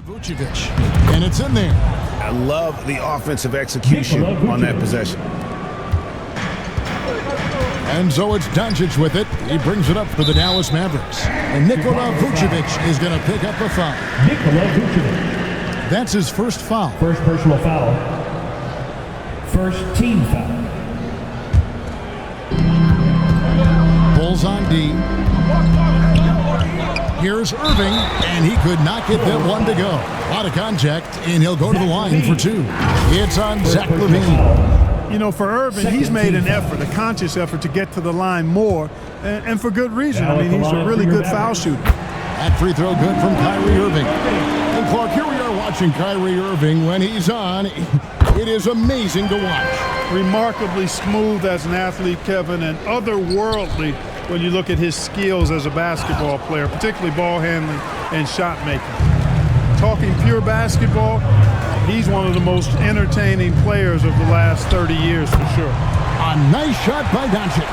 Vucevic, and it's in there. I love the offensive execution on that possession. And so it's Doncic with it. He brings it up for the Dallas Mavericks. And Nikola Vucevic is going to pick up a foul. Nikola Vucevic. That's his first foul. First personal foul. First team foul. Bulls on D. Here's Irving, and he could not get that one to go. Out of contact, and he'll go to the line for two. It's on Zach LaVine. You know, for Irving, he's made an effort, a conscious effort to get to the line more, and for good reason. I mean, he's a really good foul shooter. That free throw good from Kyrie Irving. And Clark, here we are watching Kyrie Irving when he's on. It is amazing to watch. Remarkably smooth as an athlete, Kevin, and otherworldly when you look at his skills as a basketball player, particularly ball handling and shot making. Talking pure basketball, he's one of the most entertaining players of the last 30 years for sure. A nice shot by Doncic.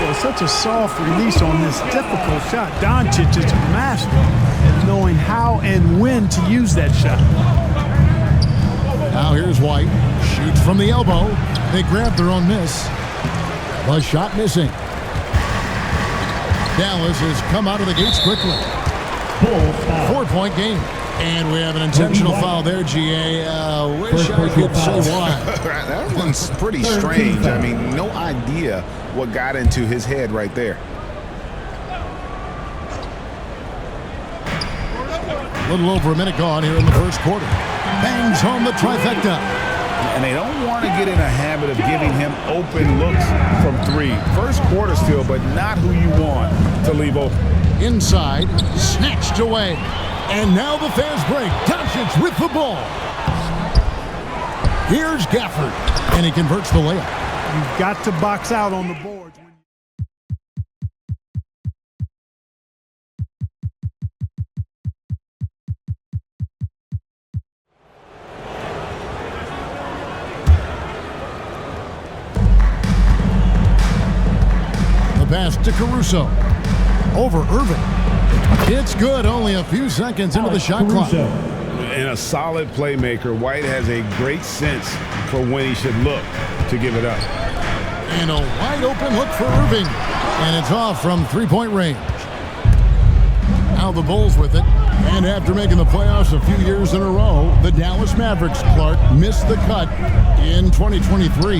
Well, such a soft release on this difficult shot. Doncic is a master at knowing how and when to use that shot. Now here's White. Shoots from the elbow. They grab their own miss. The shot missing. Dallas has come out of the gates quickly. 4-point game. And we have an intentional foul there, GA. Wish I could say why. That one's pretty strange. I mean, no idea what got into his head right there. A little over a minute gone here in the first quarter. Bangs home the trifecta. And they don't want to get in a habit of giving him open looks from three. First quarter still, but not who you want to leave open. Inside, snatched away. And now the fast break. Doncic with the ball. Here's Gafford, and he converts the layup. You've got to box out on the boards. The pass to Caruso. Over Irving. It's good, only a few seconds into the shot clock. And a solid playmaker, White has a great sense for when he should look to give it up. And a wide open look for Irving. And it's off from three-point range. Now the Bulls with it. And after making the playoffs a few years in a row, the Dallas Mavericks, Clark, missed the cut in 2023.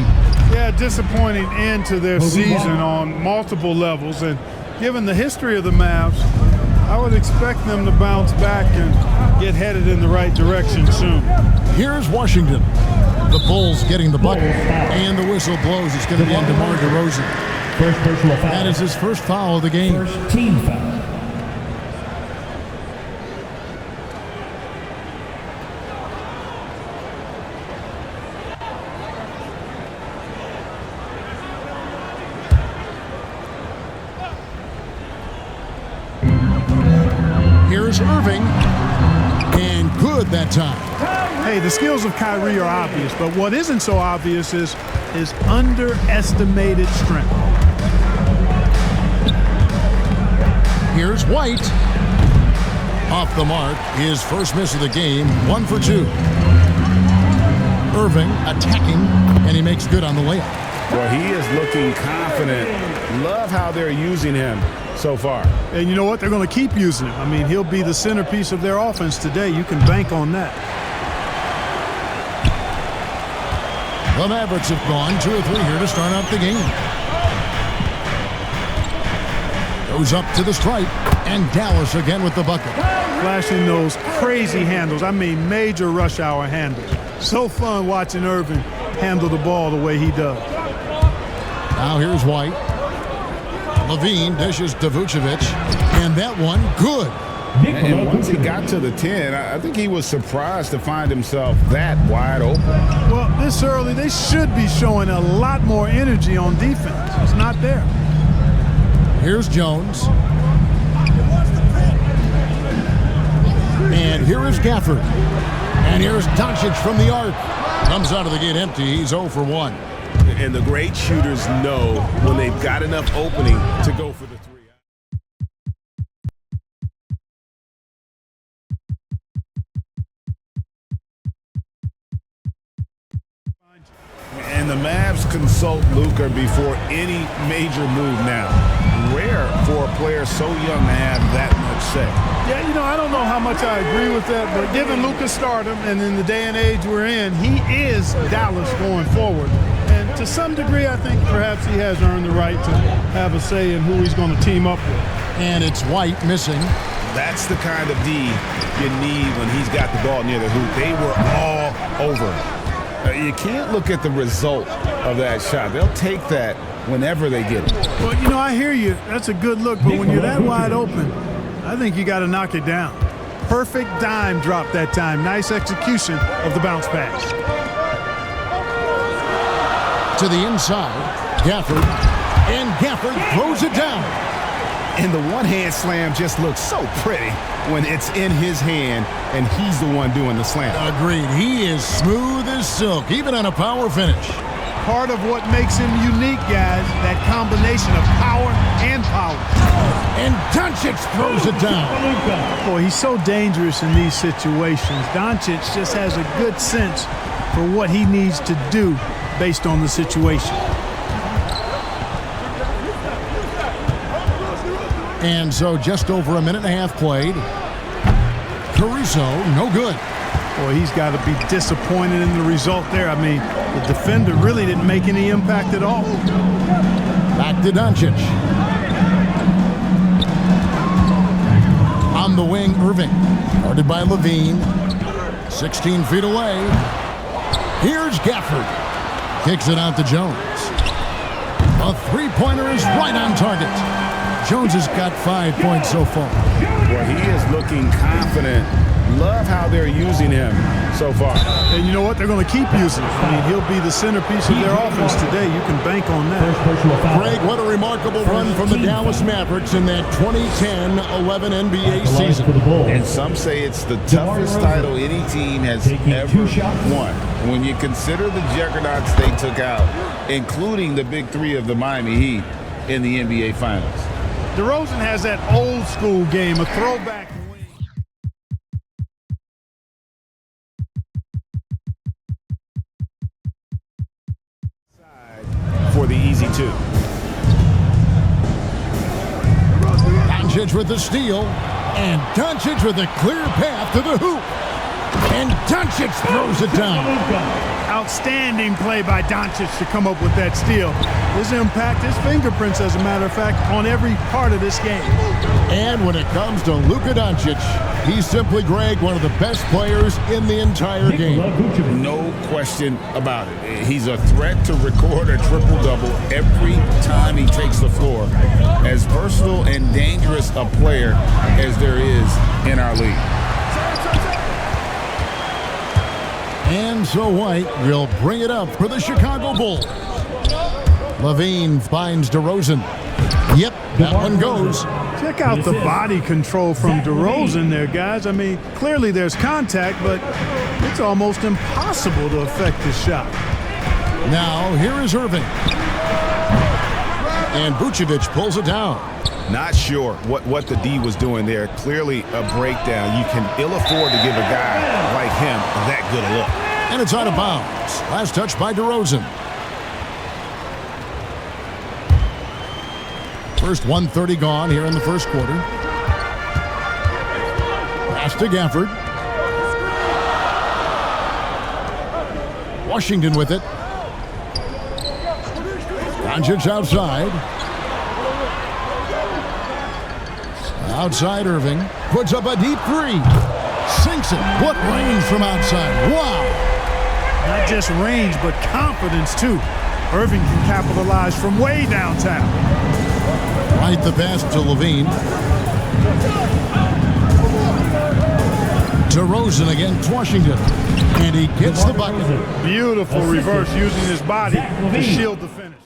Yeah, disappointing end to their season on multiple levels. And given the history of the Mavs, I would expect them to bounce back and get headed in the right direction soon. Here's Washington. The Bulls getting the bucket, and the whistle blows. It's going to be on DeMar DeRozan. First personal foul. That is his first foul of the game. First team foul. Here's Irving, and good that time. Hey, the skills of Kyrie are obvious, but what isn't so obvious is his underestimated strength. Here's White. Off the mark, his first miss of the game, 1 for 2. Irving attacking, and he makes good on the layup. Well, he is looking confident. Love how they're using him so far. And you know what? They're going to keep using him. I mean, he'll be the centerpiece of their offense today. You can bank on that. The Mavericks have gone 2 or 3 here to start out the game. Goes up to the stripe, and Dallas again with the bucket. Flashing those crazy handles. I mean, major rush hour handles. So fun watching Irving handle the ball the way he does. Now here's White. LaVine dishes to Vucevic, and that one good. And once he got to the 10, I think he was surprised to find himself that wide open. Well, this early, they should be showing a lot more energy on defense. It's not there. Here's Jones. And here is Gafford. And here's Doncic from the arc. Comes out of the gate empty. He's 0 for 1. And the great shooters know when they've got enough opening to go for the 3. And the Mavs consult Luka before any major move now. Rare for a player so young to have that much say. Yeah, you know, I don't know how much I agree with that, but given Luka's stardom and in the day and age we're in, he is Dallas going forward. And to some degree, I think perhaps he has earned the right to have a say in who he's going to team up with. And it's White missing. That's the kind of D you need when he's got the ball near the hoop. They were all over him. You can't look at the result of that shot. They'll take that whenever they get it. Well, you know, I hear you. That's a good look, but when you're that wide open, I think you got to knock it down. Perfect dime drop that time. Nice execution of the bounce pass. To the inside, Gafford. And Gafford throws it down. And the one-hand slam just looks so pretty when it's in his hand and he's the one doing the slam. Agreed. He is smooth as silk, even on a power finish. Part of what makes him unique, guys, that combination of power and power. And Doncic throws it down. Boy, he's so dangerous in these situations. Doncic just has a good sense for what he needs to do based on the situation. And so just over a minute and a half played. Caruso, no good. Boy, he's got to be disappointed in the result there. I mean, the defender really didn't make any impact at all. Back to Doncic. On the wing, Irving. Guarded by Levine. 16 feet away. Here's Gafford. Kicks it out to Jones. A three-pointer is right on target. Jones has got 5 points so far. Well, he is looking confident. Love how they're using him so far. And you know what? They're going to keep using him. I mean, he'll be the centerpiece of their offense today. You can bank on that. Greg, what a remarkable run from the Dallas Mavericks in that 2010-11 NBA season. And some say it's the toughest title any team has ever won. When you consider the juggernauts they took out, including the big three of the Miami Heat in the NBA Finals. DeRozan has that old school game, a throwback wing. For the easy two. Doncic with the steal, and Doncic with a clear path to the hoop. And Doncic throws it down. Outstanding play by Doncic to come up with that steal. His impact, his fingerprints, as a matter of fact, on every part of this game. And when it comes to Luka Doncic, he's simply, Greg, one of the best players in the entire game. No question about it. He's a threat to record a triple-double every time he takes the floor. As versatile and dangerous a player as there is in our league. And so White will bring it up for the Chicago Bulls. Levine finds DeRozan. Yep, that one goes. Check out the body control from DeRozan there, guys. I mean, clearly there's contact, but it's almost impossible to affect his shot. Now, here is Irving. And Vucevic pulls it down. Not sure what the D was doing there. Clearly a breakdown. You can ill afford to give a guy like him that good a look. And it's out of bounds. Last touch by DeRozan. First 1:30 gone here in the first quarter. Pass to Gafford. Washington with it. Doncic outside. Outside Irving. Puts up a deep three. Sinks it. What range from outside. Wow. Not just range, but confidence, too. Irving can capitalize from way downtown. Right the pass to Levine. DeRozan against Washington. And he gets the bucket. Beautiful reverse using his body to shield the finish.